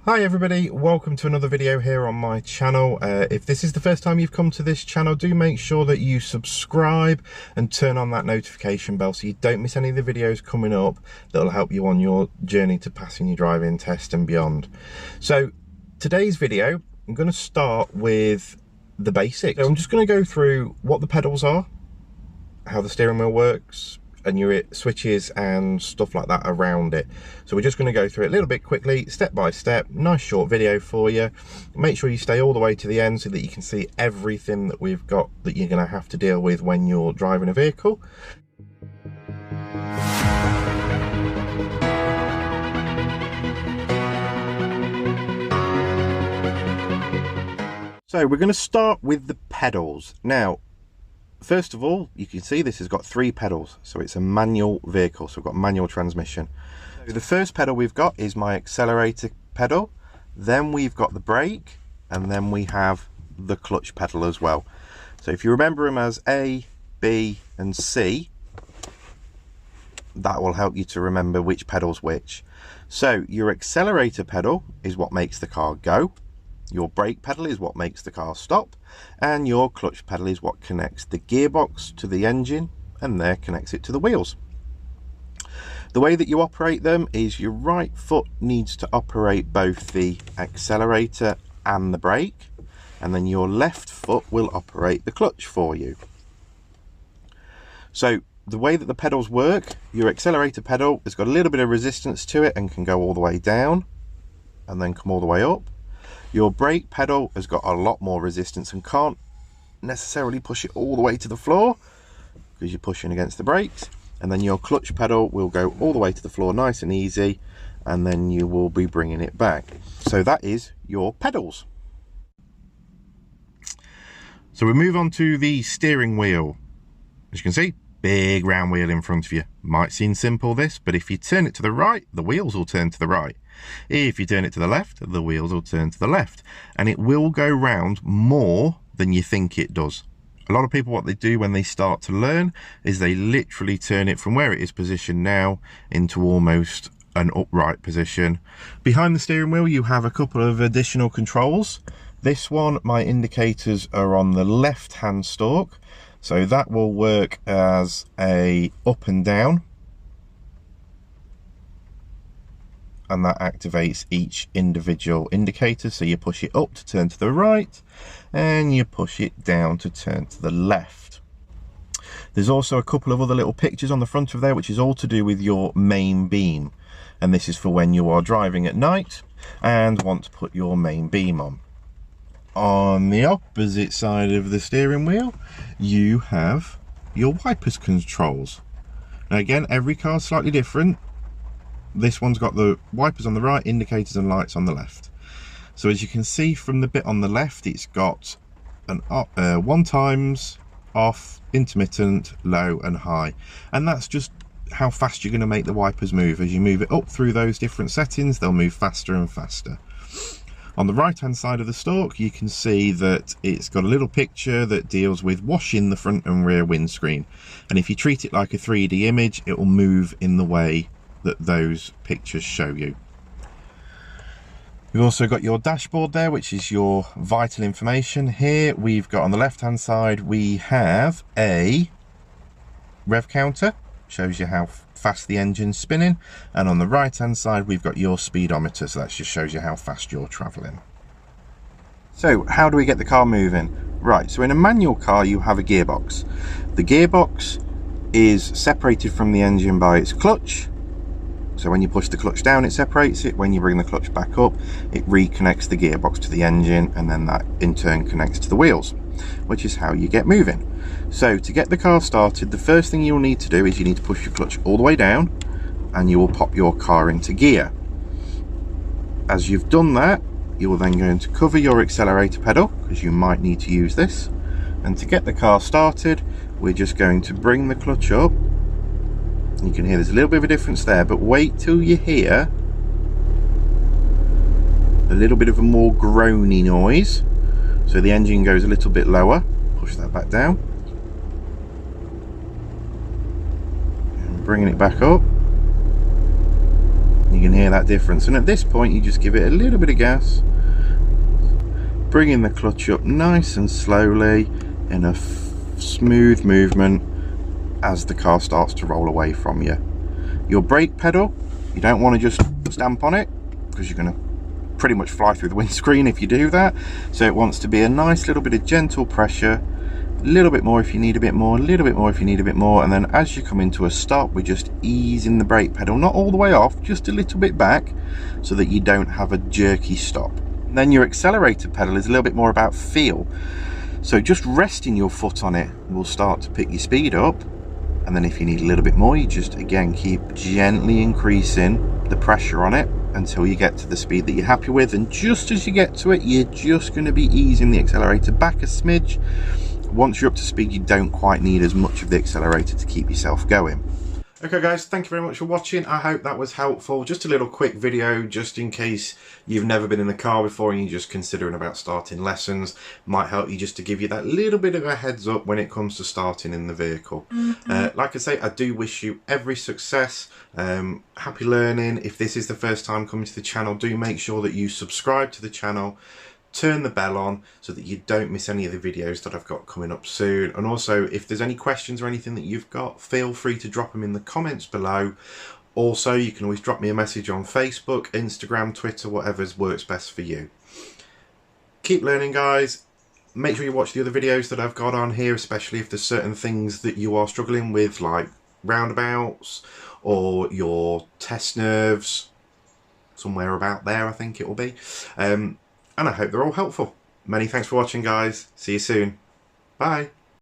Hi everybody, welcome to another video here on my channel. If this is the first time you've come to this channel, do make sure that you subscribe and turn on that notification bell so you don't miss any of the videos coming up that'll help you on your journey to passing your driving test and beyond. So today's video, I'm going to start with the basics. So I'm just going to go through what the pedals are, how the steering wheel works, and your switches and stuff like that around it. So we're just going to go through it a little bit quickly, step by step. Nice short video for you. Make sure you stay all the way to the end so that you can see everything that we've got that you're going to have to deal with when you're driving a vehicle. So we're going to start with the pedals. Now, first of all, you can see this has got 3 pedals, so it's a manual vehicle, so we've got manual transmission. So the first pedal we've got is my accelerator pedal, then we've got the brake, and then we have the clutch pedal as well. So if you remember them as A, B and C, that will help you to remember which pedal's which. So your accelerator pedal is what makes the car go. Your brake pedal is what makes the car stop, and your clutch pedal is what connects the gearbox to the engine and there connects it to the wheels. The way that you operate them is your right foot needs to operate both the accelerator and the brake, and then your left foot will operate the clutch for you. So the way that the pedals work, your accelerator pedal has got a little bit of resistance to it and can go all the way down and then come all the way up. Your brake pedal has got a lot more resistance and can't necessarily push it all the way to the floor because you're pushing against the brakes. And then your clutch pedal will go all the way to the floor nice and easy, and then you will be bringing it back. So that is your pedals. So we move on to the steering wheel. As you can see, big round wheel in front of you. Might seem simple this, but if you turn it to the right, the wheels will turn to the right. If you turn it to the left, the wheels will turn to the left, and it will go round more than you think it does. A lot of people, what they do when they start to learn is they literally turn it from where it is positioned now into almost an upright position. Behind the steering wheel you have a couple of additional controls. This one, my indicators are on the left hand stalk, so that will work as a up and down, and that activates each individual indicator. So you push it up to turn to the right and you push it down to turn to the left. There's also a couple of other little pictures on the front of there which is all to do with your main beam, and this is for when you are driving at night and want to put your main beam on. On the opposite side of the steering wheel you have your wipers controls. Now again, every car is slightly different. This one's got the wipers on the right, indicators and lights on the left. So as you can see from the bit on the left, it's got an 1 times, off, intermittent, low and high. And that's just how fast you're going to make the wipers move. As you move it up through those different settings, they'll move faster and faster. On the right hand side of the stalk, you can see that it's got a little picture that deals with washing the front and rear windscreen. And if you treat it like a 3D image, it will move in the way that those pictures show you. We've also got your dashboard there, which is your vital information. Here we've got on the left hand side, we have a rev counter, shows you how fast the engine's spinning, and on the right hand side we've got your speedometer, so that just shows you how fast you're traveling. So how do we get the car moving? Right, so in a manual car you have a gearbox. The gearbox is separated from the engine by its clutch. So when you push the clutch down, it separates it. When you bring the clutch back up, it reconnects the gearbox to the engine, and then that in turn connects to the wheels, which is how you get moving. So to get the car started, the first thing you'll need to do is you need to push your clutch all the way down, and you will pop your car into gear. As you've done that, you're then going to cover your accelerator pedal, because you might need to use this. And to get the car started, we're just going to bring the clutch up. You can hear there's a little bit of a difference there, but wait till you hear a little bit of a more groany noise. So the engine goes a little bit lower. Push that back down. And bringing it back up. You can hear that difference. And at this point you just give it a little bit of gas, bringing the clutch up nice and slowly in a smooth movement as the car starts to roll away from you. Your brake pedal, you don't want to just stamp on it because you're going to pretty much fly through the windscreen if you do that. So it wants to be a nice little bit of gentle pressure, a little bit more if you need a bit more, a little bit more if you need a bit more, and then as you come into a stop, we're just easing the brake pedal, not all the way off, just a little bit back, so that you don't have a jerky stop. And then your accelerator pedal is a little bit more about feel. So just resting your foot on it will start to pick your speed up, and then if you need a little bit more, you just again keep gently increasing the pressure on it until you get to the speed that you're happy with. And just as you get to it, you're just going to be easing the accelerator back a smidge. Once you're up to speed, you don't quite need as much of the accelerator to keep yourself going. Okay guys, thank you very much for watching. I hope that was helpful. Just a little quick video just in case you've never been in the car before and you're just considering about starting lessons. Might help you just to give you that little bit of a heads up when it comes to starting in the vehicle. Like I say, I do wish you every success. Happy learning. If this is the first time coming to the channel, do make sure that you subscribe to the channel. Turn the bell on so that you don't miss any of the videos that I've got coming up soon. And also, if there's any questions or anything that you've got, feel free to drop them in the comments below. Also, you can always drop me a message on Facebook, Instagram, Twitter, whatever works best for you. Keep learning, guys. Make sure you watch the other videos that I've got on here, especially if there's certain things that you are struggling with, like roundabouts or your test nerves, somewhere about there I think it will be. And I hope they're all helpful. Many thanks for watching, guys. See you soon. Bye.